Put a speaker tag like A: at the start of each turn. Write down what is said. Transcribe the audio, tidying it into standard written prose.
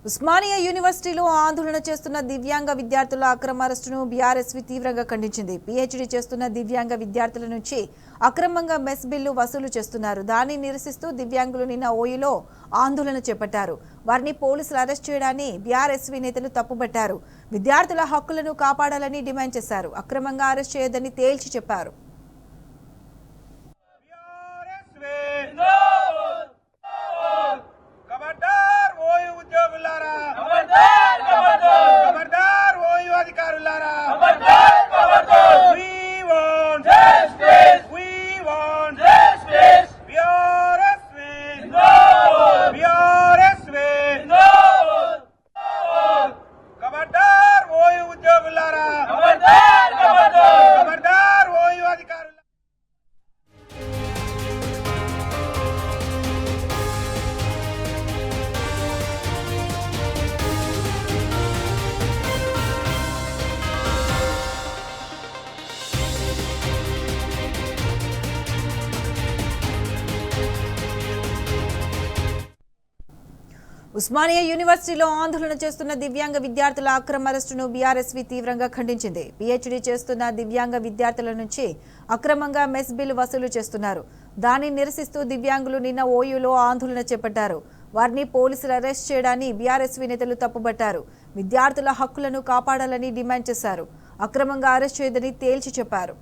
A: ఉస్మానియా యూనివర్సిటీలో ఆందోళన చేస్తున్న దివ్యాంగ విద్యార్థుల అక్రమ అరెస్టును బీఆర్ఎస్వి తీవ్రంగా ఖండించింది. పీహెచ్డీ చేస్తున్న దివ్యాంగ విద్యార్థుల నుంచి అక్రమంగా మెస్ బిల్లు వసూలు చేస్తున్నారు. దాన్ని నిరసిస్తూ దివ్యాంగులు నిన్న ఓయూలో ఆందోళన చేపట్టారు. వారిని పోలీసులు అరెస్ట్ చేయడాన్ని బీఆర్ఎస్వి నేతలు తప్పుపట్టారు. విద్యార్థుల హక్కులను కాపాడాలని డిమాండ్ చేశారు. అక్రమంగా అరెస్ట్ చేయొద్దని తేల్చి చెప్పారు. ఉస్మానియా యూనివర్సిటీలో ఆందోళన చేస్తున్న దివ్యాంగ విద్యార్థుల అక్రమ అరెస్టును బీఆర్ఎస్వి తీవ్రంగా ఖండించింది. పీహెచ్డీ చేస్తున్న దివ్యాంగ విద్యార్థుల నుంచి అక్రమంగా మెస్ బిల్లు వసూలు చేస్తున్నారు. దాన్ని నిరసిస్తూ దివ్యాంగులు నిన్న ఓయూలో ఆందోళన చేపట్టారు. వారిని పోలీసులు అరెస్ట్ చేయడాన్ని బీఆర్ఎస్వి నేతలు తప్పుపట్టారు. విద్యార్థుల హక్కులను కాపాడాలని డిమాండ్ చేశారు. అక్రమంగా అరెస్ట్ చేయదని తేల్చి చెప్పారు.